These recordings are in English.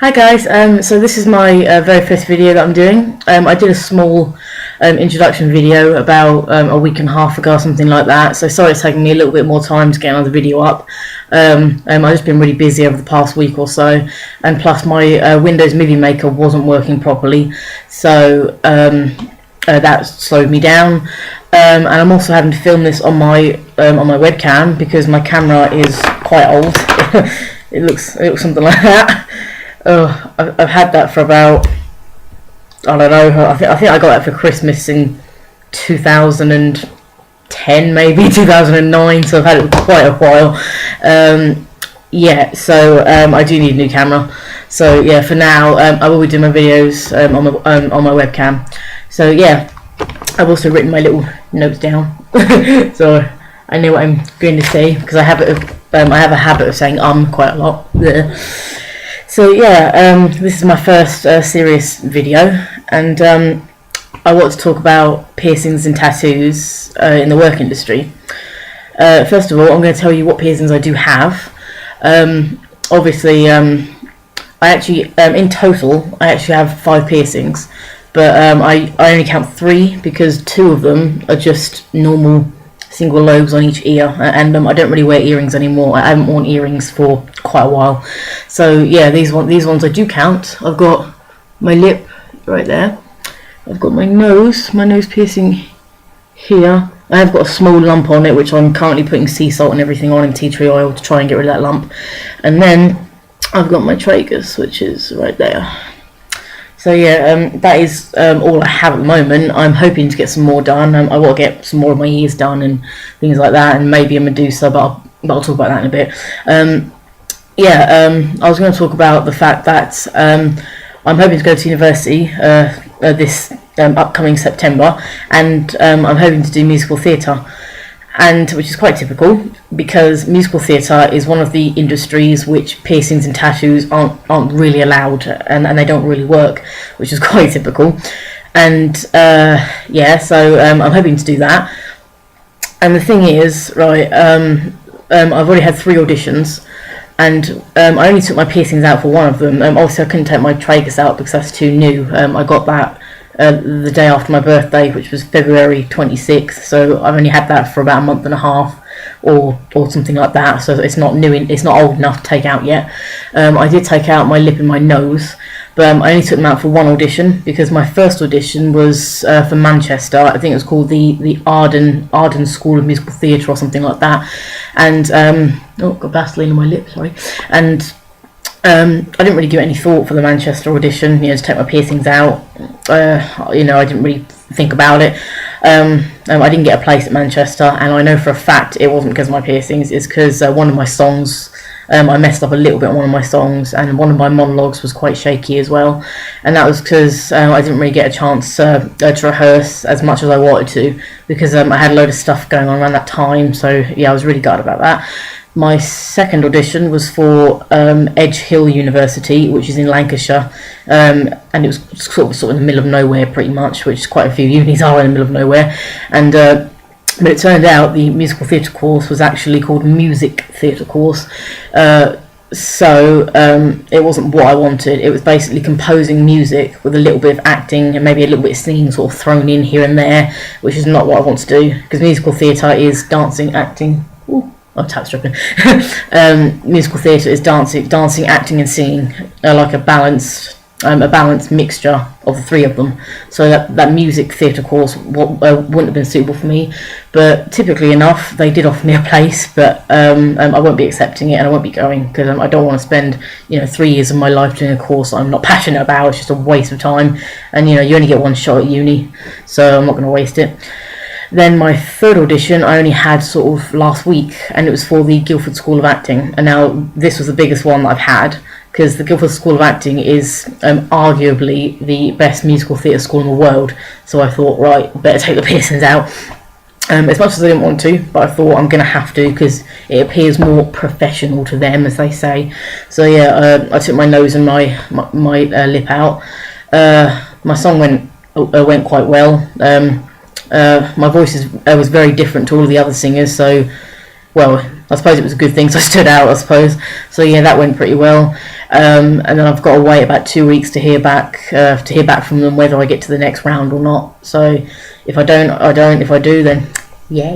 Hi guys, so this is my very first video that I'm doing. I did a small introduction video about a week and a half ago or something like that, so sorry it's taking me a little bit more time to get another video up. I've just been really busy over the past week or so, and plus my Windows Movie Maker wasn't working properly, so that slowed me down. And I'm also having to film this on my webcam because my camera is quite old. It looks something like that. Oh, I've had that for about, I don't know, I think I got that for Christmas in 2010, maybe 2009, so I've had it for quite a while. Yeah, so I do need a new camera. So yeah, for now, I will be doing my videos on my webcam. So yeah, I've also written my little notes down, so I know what I'm going to say because I have a habit of saying quite a lot. So yeah, this is my first serious video, and I want to talk about piercings and tattoos in the work industry. First of all, I'm going to tell you what piercings I do have. Obviously, I actually, in total, I actually have 5 piercings, but I only count 3 because 2 of them are just normal single lobes on each ear, and I don't really wear earrings anymore. I haven't worn earrings for quite a while, so yeah, these ones I do count. I've got my lip right there. I've got my nose piercing here. I have got a small lump on it, which I'm currently putting sea salt and everything on and tea tree oil to try and get rid of that lump. And then I've got my tragus, which is right there. So yeah, that is all I have at the moment. I'm hoping to get some more done. I want to get some more of my ears done and things like that, and maybe a Medusa, but I'll talk about that in a bit. I was going to talk about the fact that I'm hoping to go to university this upcoming September, and I'm hoping to do musical theatre, and which is quite typical because musical theatre is one of the industries which piercings and tattoos aren't really allowed, and they don't really work, which is quite typical. And so I'm hoping to do that. And the thing is, right, I've already had 3 auditions, and I only took my piercings out for one of them. Obviously I couldn't take my tragus out because that's too new. I got that the day after my birthday, which was February 26th, so I've only had that for about a month and a half or something like that, so it's not new, it's not old enough to take out yet. I did take out my lip and my nose, but I only took them out for one audition because my first audition was for Manchester. I think it was called the Arden School of Musical Theatre or something like that, and got Vaseline on my lip, sorry. And I didn't really give any thought for the Manchester audition, to take my piercings out. I didn't really think about it. I didn't get a place at Manchester, and I know for a fact it wasn't because of my piercings. It's because one of my songs, I messed up a little bit on one of my songs, and one of my monologues was quite shaky as well. And that was because I didn't really get a chance to rehearse as much as I wanted to, because I had a load of stuff going on around that time. So yeah, I was really gutted about that. My second audition was for Edge Hill University, which is in Lancashire, and it was sort of in the middle of nowhere pretty much, which quite a few unis are in the middle of nowhere. And but it turned out the musical theatre course was actually called Music Theatre Course, so it wasn't what I wanted. It was basically composing music with a little bit of acting and maybe a little bit of singing sort of thrown in here and there, which is not what I want to do, because musical theatre is dancing, acting. Tap stripping. Musical theatre is dancing, acting, and singing, like a balanced mixture of the 3 of them. So that music theatre course wouldn't have been suitable for me. But typically enough, they did offer me a place, but I won't be accepting it, and I won't be going because I don't want to spend 3 years of my life doing a course that I'm not passionate about. It's just a waste of time, and you only get one shot at uni, so I'm not going to waste it. Then my third audition I only had sort of last week, and it was for the Guildford School of Acting. And now this was the biggest one that I've had, because the Guildford School of Acting is arguably the best musical theatre school in the world. So I thought, right, better take the piercings out. As much as I didn't want to, but I thought I'm going to have to because it appears more professional to them, as they say. So yeah, I took my nose and my lip out. My song went quite well. My voice was very different to all the other singers, so, well, I suppose it was a good thing, so I stood out, I suppose. So yeah, that went pretty well. and then I've got to wait about 2 weeks to hear back from them whether I get to the next round or not. So if I don't, I don't. If I do, then yay.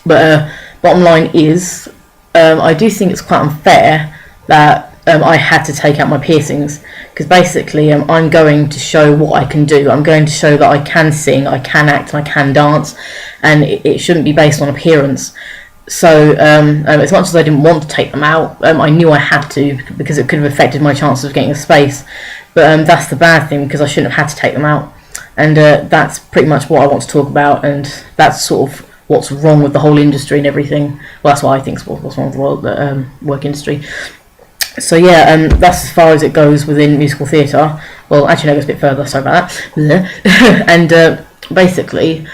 But bottom line is, I do think it's quite unfair that I had to take out my piercings, because basically I'm going to show what I can do. I'm going to show that I can sing, I can act, and I can dance, and it shouldn't be based on appearance. So as much as I didn't want to take them out, I knew I had to, because it could have affected my chances of getting a space. But that's the bad thing, because I shouldn't have had to take them out. And that's pretty much what I want to talk about, and that's sort of what's wrong with the whole industry and everything. Well, that's what I think is what's wrong with the work industry. So yeah, that's as far as it goes within musical theatre. Well, actually, no, it goes a bit further. Sorry about that. And basically,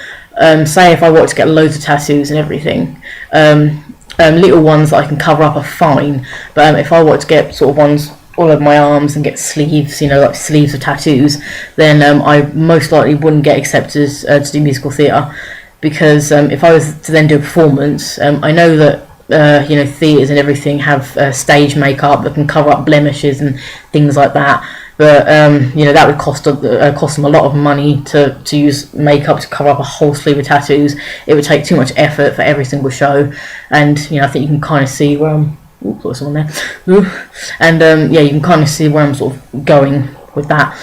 say if I wanted to get loads of tattoos and everything, little ones that I can cover up are fine. But if I wanted to get sort of ones all over my arms and get sleeves, like sleeves of tattoos, then I most likely wouldn't get accepted to do musical theatre, because if I was to then do a performance, I know that theatres and everything have stage makeup that can cover up blemishes and things like that. But that would cost them a lot of money to use makeup to cover up a whole sleeve of tattoos. It would take too much effort for every single show, and I think you can kind of see where I'm. Put someone there. And you can kind of see where I'm sort of going with that.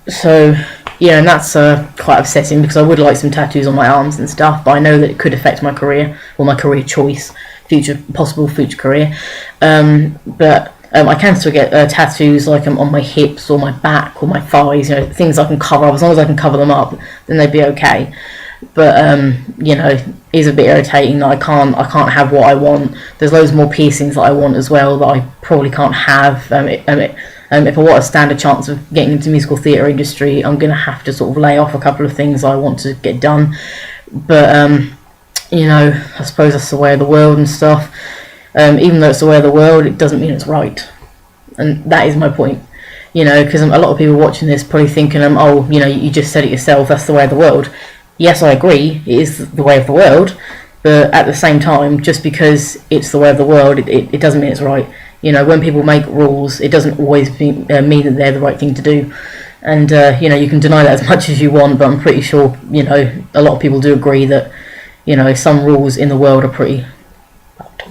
So yeah, and that's quite upsetting, because I would like some tattoos on my arms and stuff, but I know that it could affect my career, or my career choice, possible future career. But I can still get tattoos like on my hips or my back or my thighs, things I can cover up. As long as I can cover them up, then they'd be okay. But it's a bit irritating that I can't have what I want. There's loads more piercings that I want as well that I probably can't have. If I want to stand a chance of getting into the musical theatre industry, I'm going to have to sort of lay off a couple of things I want to get done. But I suppose that's the way of the world and stuff. Even though it's the way of the world, it doesn't mean it's right, and that is my point. Because a lot of people watching this probably thinking, you just said it yourself, that's the way of the world. Yes, I agree, it is the way of the world, but at the same time, just because it's the way of the world, it doesn't mean it's right. When people make rules, it doesn't always mean that they're the right thing to do. And, you can deny that as much as you want, but I'm pretty sure, a lot of people do agree that, some rules in the world are pretty...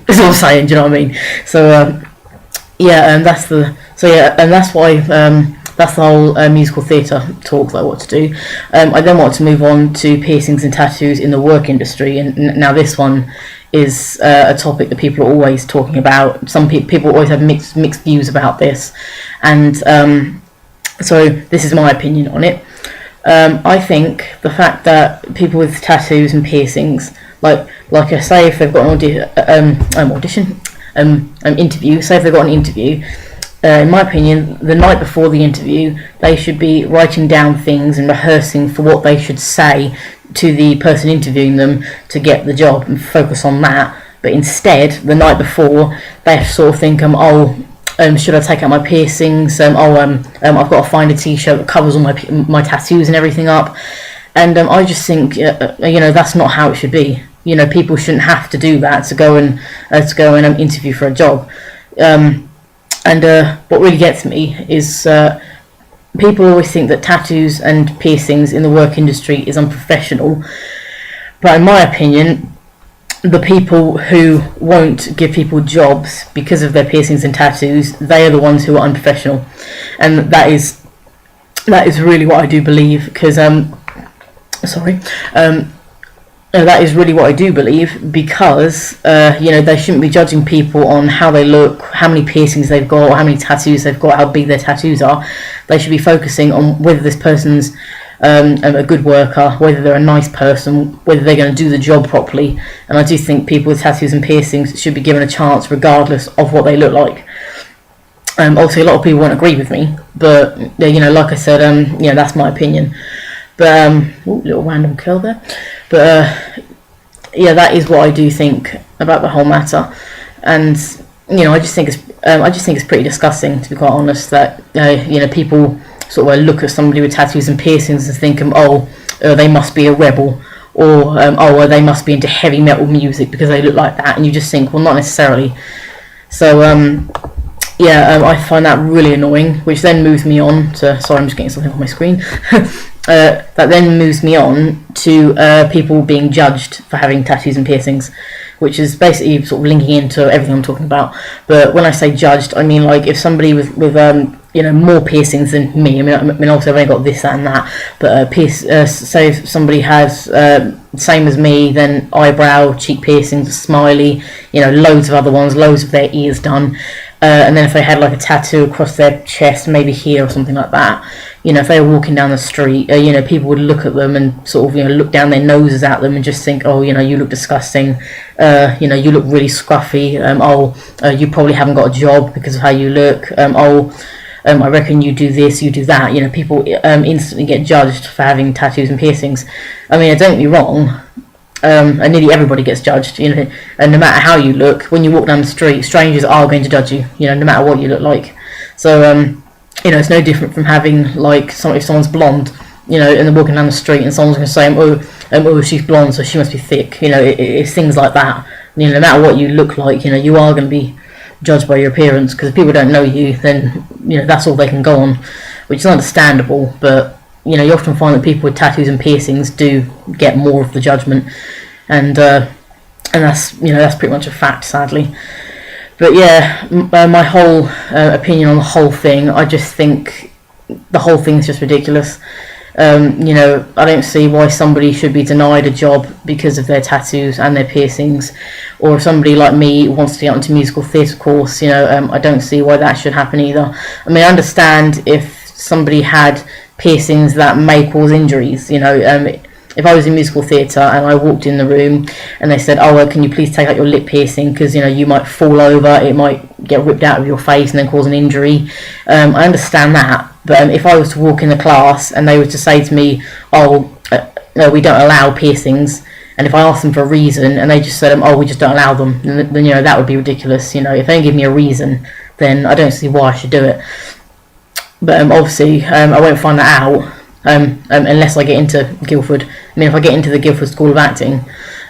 That's what I'm saying, do you know what I mean? So, and that's why... that's the whole musical theatre talk that I want to do. I then want to move on to piercings and tattoos in the work industry, and now this one is a topic that people are always talking about. Some people always have mixed views about this, and so this is my opinion on it. I think the fact that people with tattoos and piercings, like I say, if they've got an interview, say if they've got an interview. In my opinion, the night before the interview, they should be writing down things and rehearsing for what they should say to the person interviewing them to get the job, and focus on that. But instead, the night before, they sort of think, should I take out my piercings? I've got to find a t-shirt that covers all my tattoos and everything up. And I just think, that's not how it should be. People shouldn't have to do that to go and interview for a job. And what really gets me is people always think that tattoos and piercings in the work industry is unprofessional. But in my opinion, the people who won't give people jobs because of their piercings and tattoos, they are the ones who are unprofessional. And that is really what I do believe, because that is really what I do believe, because they shouldn't be judging people on how they look, how many piercings they've got, or how many tattoos they've got, how big their tattoos are. They should be focusing on whether this person's a good worker, whether they're a nice person, whether they're going to do the job properly. And I do think people with tattoos and piercings should be given a chance regardless of what they look like. Obviously a lot of people won't agree with me, but like I said, that's my opinion. But little random curl there. But that is what I do think about the whole matter, and I just think it's pretty disgusting, to be quite honest, that people sort of look at somebody with tattoos and piercings and think, they must be a rebel, or oh, well, they must be into heavy metal music because they look like that, and you just think, well, not necessarily. So I find that really annoying, which then moves me on to, sorry, I'm just getting something on my screen. That then moves me on to people being judged for having tattoos and piercings, which is basically sort of linking into everything I'm talking about. But when I say judged, I mean like if somebody with more piercings than me. I mean, also I've only got this, that, and that. But say if somebody has same as me, then eyebrow, cheek piercings, smiley, loads of other ones, loads of their ears done. And then if they had like a tattoo across their chest, maybe here or something like that, if they were walking down the street, people would look at them and sort of, look down their noses at them and just think, oh, you look disgusting, you look really scruffy, you probably haven't got a job because of how you look, I reckon you do this, you do that. People instantly get judged for having tattoos and piercings. I mean, don't get me wrong, and nearly everybody gets judged, and no matter how you look, when you walk down the street, strangers are going to judge you, no matter what you look like. So, it's no different from having, like, if someone's blonde, and they're walking down the street and someone's going to say, oh, she's blonde, so she must be thick. It's things like that. No matter what you look like, you are going to be judged by your appearance, because if people don't know you, then, that's all they can go on, which is understandable, but you often find that people with tattoos and piercings do get more of the judgment, and that's that's pretty much a fact, sadly. But yeah, my whole opinion on the whole thing, I just think the whole thing's just ridiculous. I don't see why somebody should be denied a job because of their tattoos and their piercings, or if somebody like me wants to get onto musical theatre course, I don't see why that should happen either. I mean, I understand if somebody had piercings that may cause injuries, if I was in musical theatre and I walked in the room and they said, oh, well, can you please take out your lip piercing because, you might fall over, it might get ripped out of your face and then cause an injury. I understand that. But if I was to walk in the class and they were to say to me, oh, no, we don't allow piercings, and if I asked them for a reason and they just said, oh, we just don't allow them, then that would be ridiculous. If they give me a reason, then I don't see why I should do it. But obviously, I won't find that out unless I get into Guildford. I mean, if I get into the Guildford School of Acting,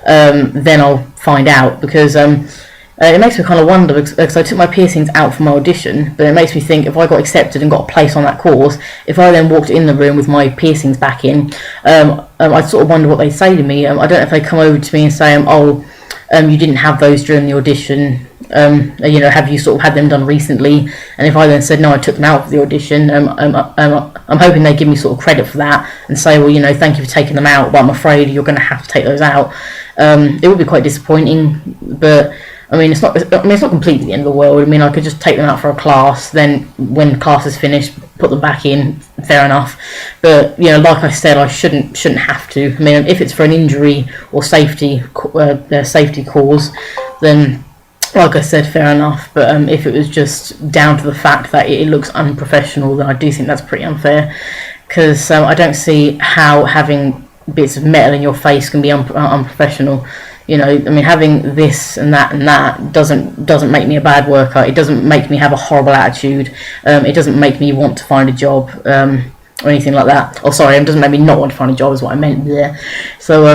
then I'll find out, because it makes me kind of wonder, because I took my piercings out for my audition, but it makes me think, if I got accepted and got a place on that course, if I then walked in the room with my piercings back in, I'd sort of wonder what they'd say to me. I don't know if they come over to me and say, you didn't have those during the audition, have you sort of had them done recently? And if I then said, no, I took them out for the audition, I'm hoping they give me sort of credit for that and say, well, thank you for taking them out, but I'm afraid you're going to have to take those out. It would be quite disappointing, but I mean, it's not completely the end of the world. I mean, I could just take them out for a class, then when class is finished, put them back in, fair enough. But, like I said, I shouldn't have to. I mean, if it's for an injury or safety cause, then, like I said, fair enough. But if it was just down to the fact that it looks unprofessional, then I do think that's pretty unfair. Because I don't see how having bits of metal in your face can be unprofessional. I mean, having this and that doesn't make me a bad worker. It doesn't make me have a horrible attitude. It doesn't make me want to find a job or anything like that. Oh, sorry, it doesn't make me not want to find a job is what I meant there. So,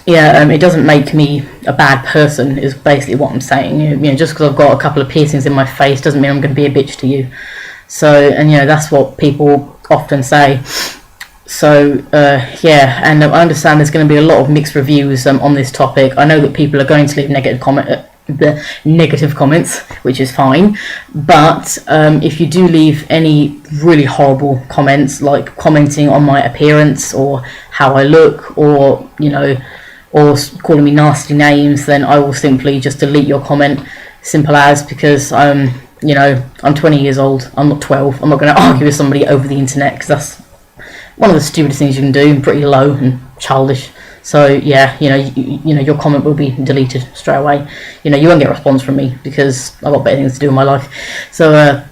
it doesn't make me a bad person is basically what I'm saying. Just because I've got a couple of piercings in my face doesn't mean I'm going to be a bitch to you. So, and that's what people often say. So, and I understand there's going to be a lot of mixed reviews on this topic. I know that people are going to leave negative comments, which is fine. But if you do leave any really horrible comments, like commenting on my appearance or how I look, or or calling me nasty names, then I will simply just delete your comment. Simple as, because I'm 20 years old. I'm not 12. I'm not going to argue with somebody over the internet, because that's one of the stupidest things you can do, and pretty low and childish. So yeah, your comment will be deleted straight away. You won't get a response from me because I've got better things to do in my life. So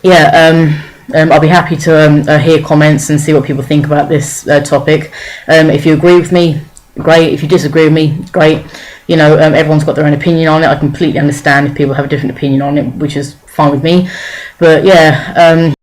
I'll be happy to hear comments and see what people think about this topic. If you agree with me, great. If you disagree with me, great. Everyone's got their own opinion on it. I completely understand if people have a different opinion on it, which is fine with me. But yeah.